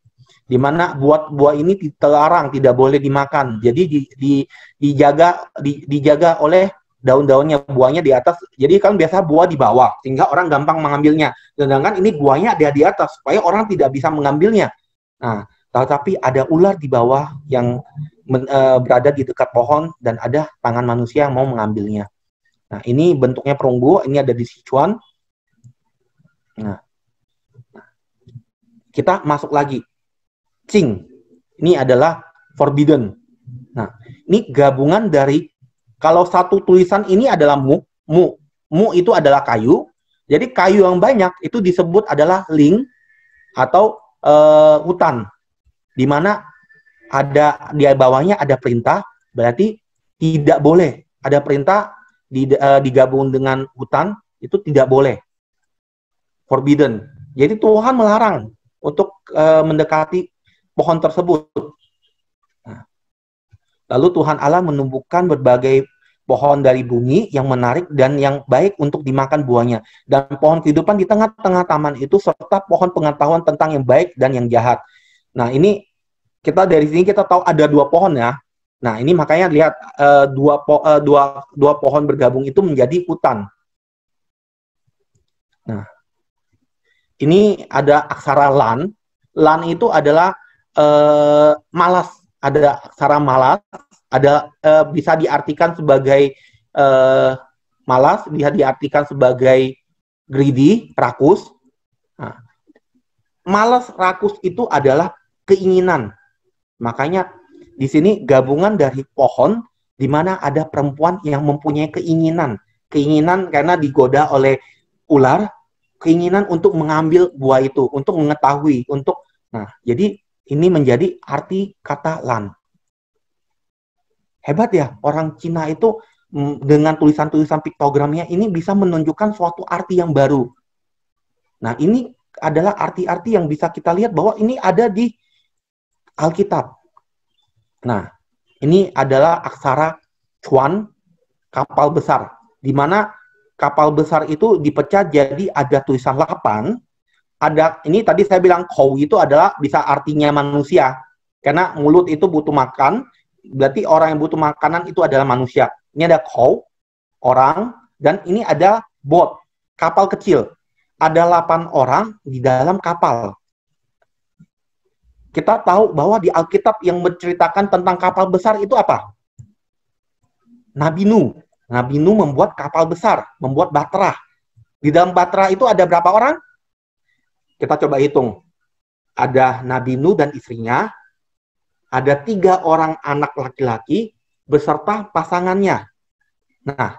di mana buah ini terlarang, tidak boleh dimakan. Jadi dijaga oleh daun-daunnya, buahnya di atas. Jadi kan biasa buah di bawah, sehingga orang gampang mengambilnya. Sedangkan ini buahnya ada di atas, supaya orang tidak bisa mengambilnya. Nah, tetapi ada ular di bawah yang berada di dekat pohon dan ada tangan manusia yang mau mengambilnya. Nah, ini bentuknya perunggu, ini ada di Sichuan. Nah, kita masuk lagi. Qing, ini adalah forbidden. Nah, ini gabungan dari, kalau satu tulisan ini adalah mu itu adalah kayu. Jadi kayu yang banyak itu disebut adalah ling atau hutan, di mana ada di bawahnya ada perintah, berarti tidak boleh. Ada perintah digabung dengan hutan, itu tidak boleh. Forbidden. Jadi Tuhan melarang untuk mendekati pohon tersebut. Nah, lalu Tuhan Allah menumbuhkan berbagai pohon dari bumi yang menarik dan yang baik untuk dimakan buahnya. Dan pohon kehidupan di tengah-tengah taman itu, serta pohon pengetahuan tentang yang baik dan yang jahat. Nah, ini dari sini kita tahu ada dua pohon ya. Nah, ini makanya lihat dua pohon bergabung itu menjadi hutan. Nah, ini ada aksara lan. Lan itu adalah malas. Ada aksara malas. Ada bisa diartikan sebagai malas, bisa diartikan sebagai greedy, rakus. Nah, malas, rakus itu adalah keinginan. Makanya di sini gabungan dari pohon di mana ada perempuan yang mempunyai keinginan karena digoda oleh ular, keinginan untuk mengambil buah itu, untuk mengetahui, jadi ini menjadi arti kata lan. Hebat ya, orang Cina itu dengan tulisan-tulisan piktogramnya ini bisa menunjukkan suatu arti yang baru. Nah, ini adalah arti-arti yang bisa kita lihat bahwa ini ada di Alkitab. Nah, ini adalah aksara Chuan, kapal besar, di mana kapal besar itu dipecah jadi ada tulisan 8. Ini tadi saya bilang kou itu adalah bisa artinya manusia, karena mulut itu butuh makan, berarti orang yang butuh makanan itu adalah manusia. Ini ada kou, orang, dan ini ada boat, kapal kecil. Ada 8 orang di dalam kapal. Kita tahu bahwa di Alkitab yang menceritakan tentang kapal besar itu apa? Nabi Nuh. Nabi Nuh membuat kapal besar, membuat bahtera. Di dalam bahtera itu ada berapa orang? Kita coba hitung. Ada Nabi Nuh dan istrinya, ada 3 orang anak laki-laki beserta pasangannya. Nah,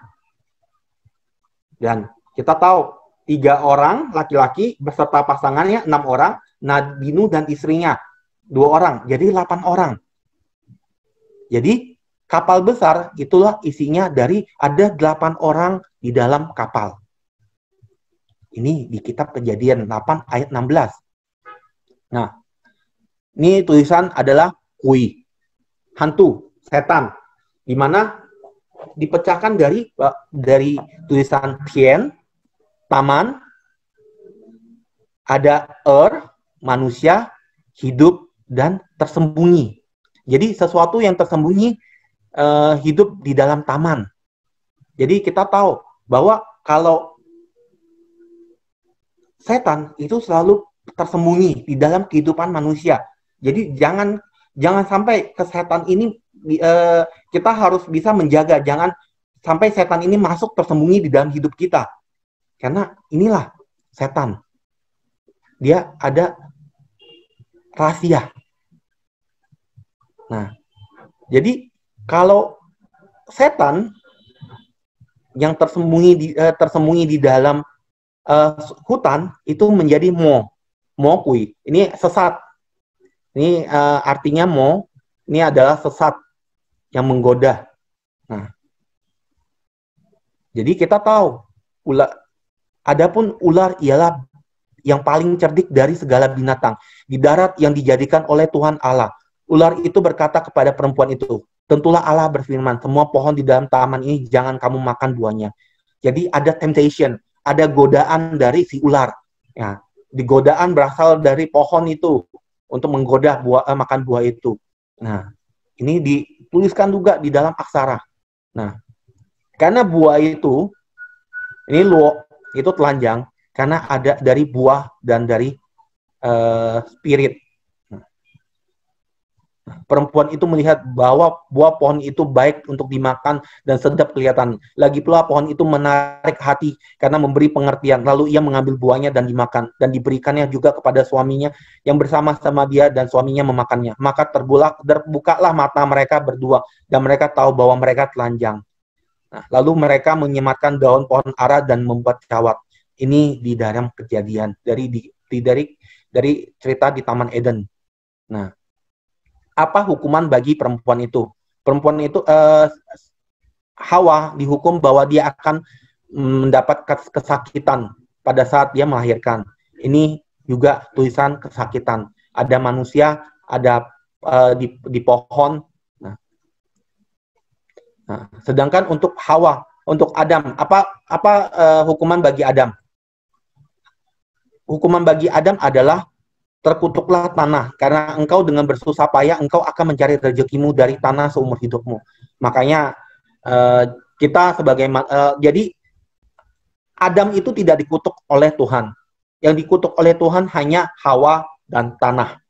Dan kita tahu 3 orang laki-laki beserta pasangannya 6 orang, Nuh dan istrinya 2 orang, jadi 8 orang. Jadi kapal besar itulah isinya dari ada 8 orang di dalam kapal. Ini di kitab Kejadian 8 ayat 16. Nah, ini tulisan adalah kui, hantu, setan, di mana dipecahkan dari tulisan tien, taman, ada manusia, hidup, dan tersembunyi. Jadi sesuatu yang tersembunyi hidup di dalam taman. Jadi kita tahu bahwa kalau setan itu selalu tersembunyi di dalam kehidupan manusia. Jadi jangan sampai ke setan ini kita harus bisa menjaga, jangan sampai setan ini masuk tersembunyi di dalam hidup kita. Karena inilah setan. Dia ada rahasia. Nah, jadi kalau setan yang tersembunyi di dalam hutan itu menjadi kui. Ini sesat. Ini artinya ini adalah sesat yang menggoda. Nah, jadi kita tahu adapun ular ialah yang paling cerdik dari segala binatang di darat yang dijadikan oleh Tuhan Allah. Ular itu berkata kepada perempuan itu, tentulah Allah berfirman, semua pohon di dalam taman ini jangan kamu makan buahnya. Jadi ada temptation, ada godaan dari si ular. Ya, godaan berasal dari pohon itu untuk menggoda makan buah itu. Nah, ini dituliskan juga di dalam aksara. Nah, karena buah itu, ini itu telanjang, karena ada dari buah dan dari spirit. Perempuan itu melihat bahwa buah pohon itu baik untuk dimakan dan sedap kelihatan. Lagi pula pohon itu menarik hati karena memberi pengertian. Lalu ia mengambil buahnya dan dimakan. Dan diberikannya juga kepada suaminya yang bersama-sama dia dan suaminya memakannya. Maka terbukalah mata mereka berdua dan mereka tahu bahwa mereka telanjang. Nah, lalu mereka menyematkan daun pohon ara dan membuat cawat. Ini di dalam Kejadian dari cerita di Taman Eden. Nah, apa hukuman bagi perempuan itu? Perempuan itu Hawa dihukum bahwa dia akan mendapat kesakitan pada saat dia melahirkan. Ini juga tulisan kesakitan. Ada manusia, ada di pohon. Nah, sedangkan untuk Hawa, untuk Adam, apa hukuman bagi Adam? Hukuman bagi Adam adalah terkutuklah tanah, karena engkau dengan bersusah payah, engkau akan mencari rezekimu dari tanah seumur hidupmu. Makanya kita jadi Adam itu tidak dikutuk oleh Tuhan. Yang dikutuk oleh Tuhan hanya Hawa dan tanah.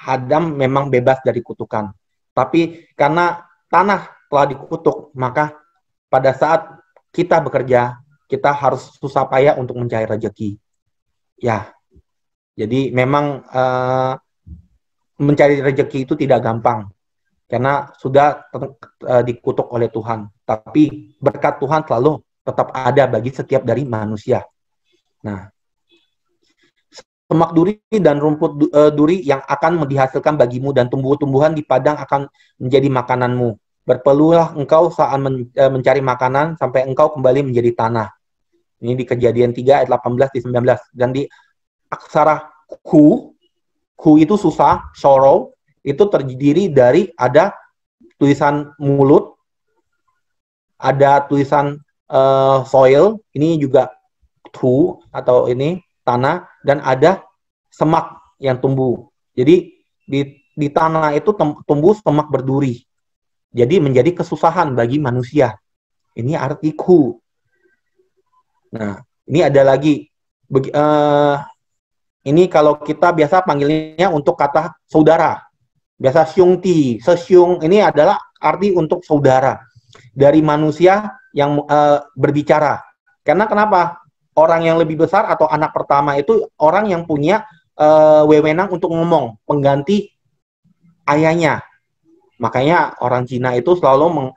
Adam memang bebas dari kutukan. Tapi karena tanah telah dikutuk, maka pada saat kita bekerja, kita harus susah payah untuk mencari rezeki. Ya, jadi memang mencari rezeki itu tidak gampang karena sudah dikutuk oleh Tuhan. Tapi berkat Tuhan selalu tetap ada bagi setiap dari manusia. Nah, semak duri dan rumput duri yang akan dihasilkan bagimu dan tumbuh-tumbuhan di padang akan menjadi makananmu. Berpeluhlah engkau saat mencari makanan sampai engkau kembali menjadi tanah. Ini di Kejadian 3 ayat 18 di 19 dan di aksara ku itu susah, sorrow, itu terdiri dari ada tulisan mulut, ada tulisan soil, ini juga tu atau ini tanah, dan ada semak yang tumbuh. Jadi di tanah itu tumbuh semak berduri. Jadi menjadi kesusahan bagi manusia. Ini arti ku. Nah, ini ada lagi. Ini kalau kita biasa panggilnya untuk kata saudara. Biasa syungti, sesyung, ini adalah arti untuk saudara. Dari manusia yang berbicara. Karena kenapa? Orang yang lebih besar atau anak pertama itu orang yang punya wewenang untuk ngomong, pengganti ayahnya. Makanya orang Cina itu selalu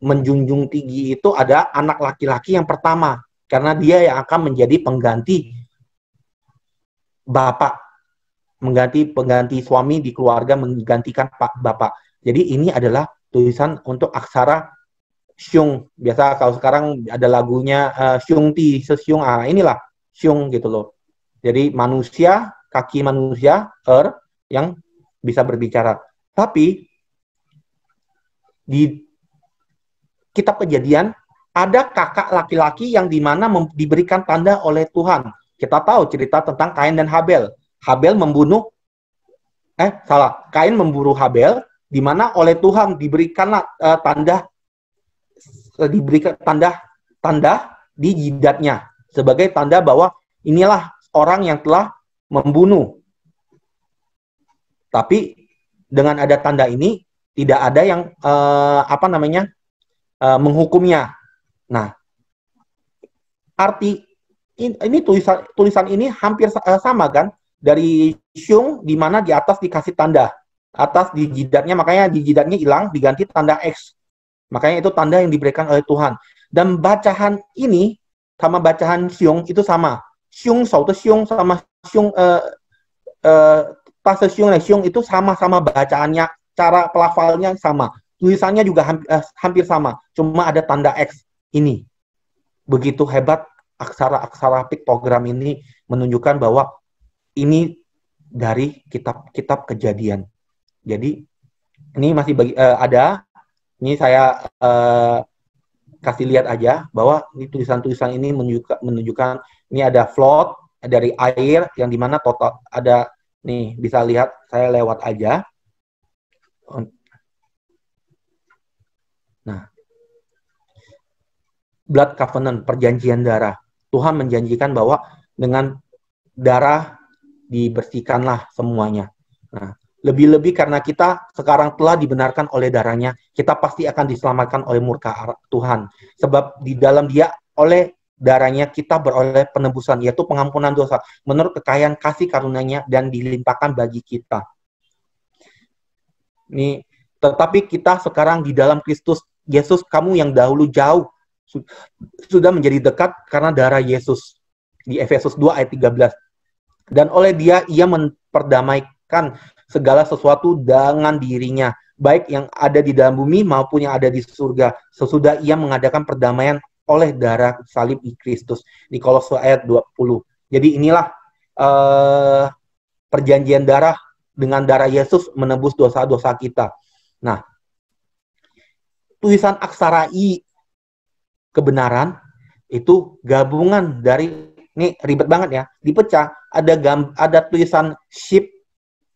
menjunjung tinggi itu ada anak laki-laki yang pertama, karena dia yang akan menjadi pengganti bapak, pengganti suami di keluarga, menggantikan bapak. Jadi ini adalah tulisan untuk aksara Xiong. Biasa kalau sekarang ada lagunya Xiong Ti Sesiong, inilah Xiong gitu loh. Jadi manusia, kaki manusia, yang bisa berbicara. Tapi di kitab Kejadian ada kakak laki-laki yang dimana diberikan tanda oleh Tuhan. Kita tahu cerita tentang Kain dan Habel. Kain memburu Habel, di mana oleh Tuhan diberikanlah tanda di jidatnya sebagai tanda bahwa inilah orang yang telah membunuh. Tapi dengan ada tanda ini tidak ada yang menghukumnya. Nah, arti ini tulisan ini hampir sama kan, dari Xiong di mana di atas dikasih tanda atas di jidatnya, makanya di jidatnya hilang diganti tanda X. Makanya itu tanda yang diberikan oleh Tuhan. Dan bacaan ini sama bacaan Xiong itu sama. Xiong Shou de Xiong sama Xiong Tase Xiong itu sama-sama bacaannya, cara pelafalnya sama. Tulisannya juga hampir sama, cuma ada tanda X ini. Begitu hebat aksara-aksara piktogram ini menunjukkan bahwa ini dari kitab Kejadian. Jadi ini masih ada. Ini saya kasih lihat aja bahwa ini tulisan-tulisan ini menunjukkan ini ada float dari air yang dimana total ada nih, bisa lihat, saya lewat aja. Nah, blood covenant, perjanjian darah. Tuhan menjanjikan bahwa dengan darah dibersihkanlah semuanya. Nah, lebih-lebih karena kita sekarang telah dibenarkan oleh darahnya, kita pasti akan diselamatkan oleh murka Tuhan. Sebab di dalam Dia, oleh darahnya kita beroleh penebusan, yaitu pengampunan dosa, menurut kekayaan kasih karunia-Nya dan dilimpahkan bagi kita. Tetapi kita sekarang di dalam Kristus Yesus, kamu yang dahulu jauh sudah menjadi dekat karena darah Yesus. Di Efesus 2 ayat 13. Dan oleh Dia, Ia memperdamaikan segala sesuatu dengan dirinya, baik yang ada di dalam bumi maupun yang ada di surga, sesudah Ia mengadakan perdamaian oleh darah salib di Kristus. Di Kolose ayat 20. Jadi inilah perjanjian darah, dengan darah Yesus menebus dosa-dosa kita. Nah, tulisan aksara I, kebenaran, itu gabungan dari, ini ribet banget ya, dipecah, ada tulisan sheep,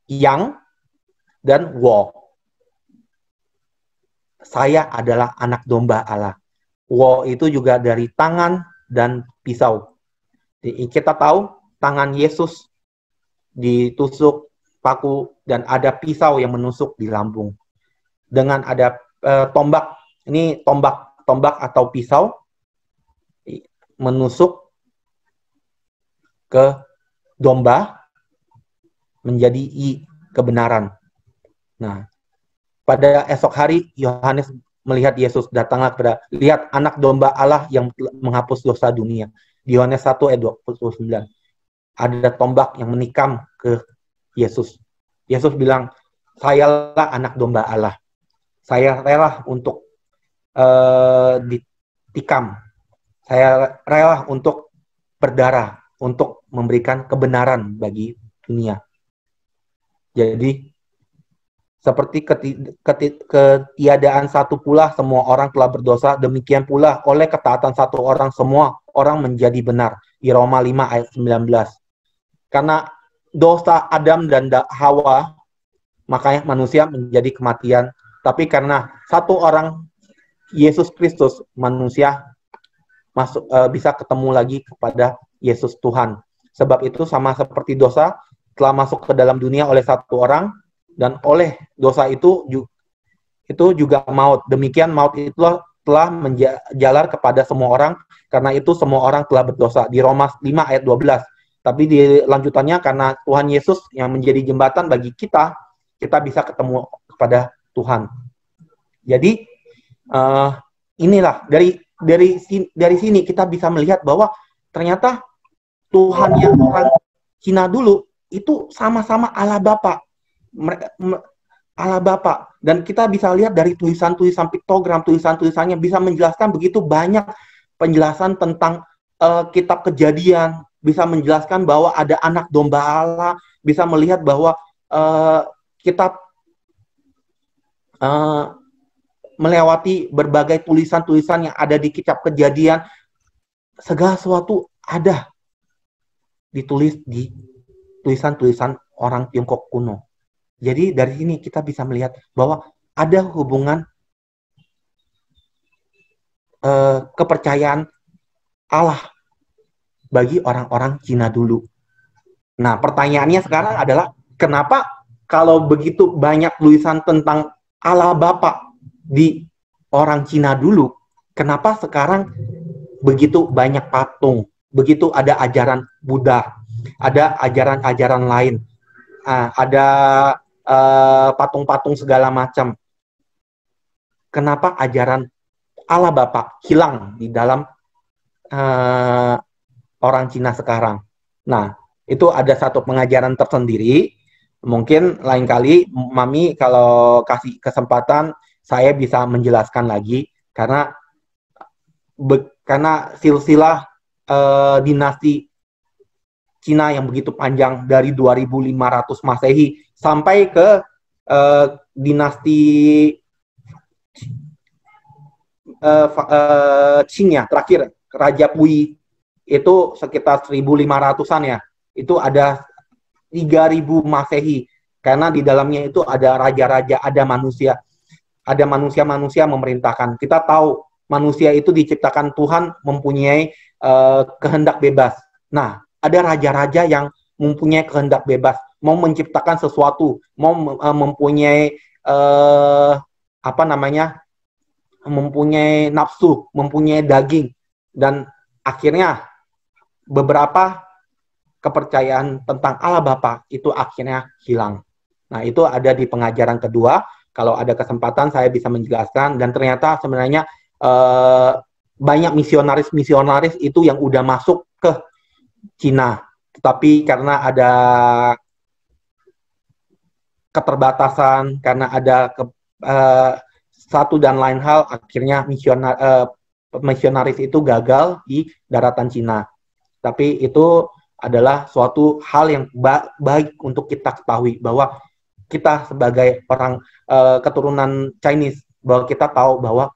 yang, dan wo. Saya adalah anak domba Allah. Wo itu juga dari tangan dan pisau. Jadi, kita tahu tangan Yesus ditusuk paku dan ada pisau yang menusuk di lambung. Dengan ada tombak, ini tombak atau pisau menusuk ke domba menjadi kebenaran. Nah, pada esok hari Yohanes melihat Yesus, datanglah kepada, lihat anak domba Allah yang menghapus dosa dunia. Di Yohanes 1 ayat 29. Ada tombak yang menikam ke Yesus. Yesus bilang, sayalah anak domba Allah. Saya rela untuk ditikam. Saya rela untuk berdarah, untuk memberikan kebenaran bagi dunia. Jadi, seperti ketiadaan satu pula semua orang telah berdosa, demikian pula oleh ketaatan satu orang semua orang menjadi benar. Di Roma 5 ayat 19. Karena dosa Adam dan Hawa, makanya manusia menjadi kematian. Tapi karena satu orang, Yesus Kristus, manusia bisa ketemu lagi kepada Yesus Tuhan. Sebab itu sama seperti dosa telah masuk ke dalam dunia oleh satu orang, dan oleh dosa itu juga maut. Demikian maut itu telah menjalar kepada semua orang, karena itu semua orang telah berdosa. Di Roma 5 ayat 12. Tapi di lanjutannya, karena Tuhan Yesus yang menjadi jembatan bagi kita, kita bisa ketemu kepada Tuhan. Jadi, inilah dari sini kita bisa melihat bahwa ternyata Tuhan yang orang Cina dulu itu sama-sama Allah Bapa. Allah Bapa. Dan kita bisa lihat dari tulisan-tulisan piktogram, tulisan-tulisannya bisa menjelaskan begitu banyak penjelasan tentang kitab Kejadian, bisa menjelaskan bahwa ada anak domba Allah, bisa melihat bahwa kitab melewati berbagai tulisan-tulisan yang ada di kitab Kejadian, segala sesuatu ada ditulis di tulisan-tulisan orang Tiongkok kuno. Jadi dari sini kita bisa melihat bahwa ada hubungan kepercayaan Allah bagi orang-orang Cina dulu. Nah, pertanyaannya sekarang adalah kenapa kalau begitu banyak tulisan tentang Allah Bapa di orang Cina dulu, kenapa sekarang begitu banyak patung, begitu ada ajaran Buddha, ada ajaran-ajaran lain, ada patung-patung segala macam. Kenapa ajaran Allah Bapa hilang di dalam orang Cina sekarang? Nah, itu ada satu pengajaran tersendiri. Mungkin lain kali, Mami, kalau kasih kesempatan, saya bisa menjelaskan lagi. Karena silsilah dinasti Cina yang begitu panjang dari 2500 Masehi sampai ke dinasti Qing ya, terakhir Raja Pui itu sekitar 1500-an ya. Itu ada 3000 Masehi karena di dalamnya itu ada raja-raja, ada manusia memerintahkan. Kita tahu manusia itu diciptakan Tuhan mempunyai kehendak bebas. Nah, ada raja-raja yang mempunyai kehendak bebas, mau menciptakan sesuatu, mau mempunyai mempunyai nafsu, mempunyai daging, dan akhirnya beberapa kepercayaan tentang Allah Bapa itu akhirnya hilang. Nah, itu ada di pengajaran kedua. Kalau ada kesempatan saya bisa menjelaskan, dan ternyata sebenarnya banyak misionaris itu yang udah masuk ke Cina, tetapi karena ada keterbatasan, karena ada satu dan lain hal, akhirnya misionaris itu gagal di daratan Cina. Tapi itu adalah suatu hal yang baik untuk kita ketahui, bahwa kita sebagai orang keturunan Chinese, bahwa kita tahu bahwa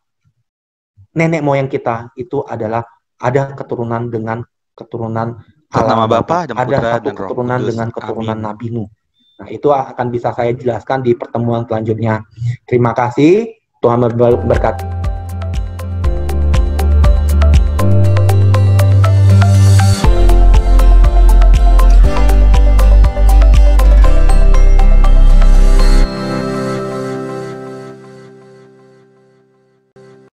nenek moyang kita itu adalah ada keturunan dengan keturunan Nama Bapa dan ada Putra satu dan Roh keturunan Kudus. dengan keturunan Amin. Nabi Nuh. Nah, itu akan bisa saya jelaskan di pertemuan selanjutnya. Terima kasih, Tuhan memberkati.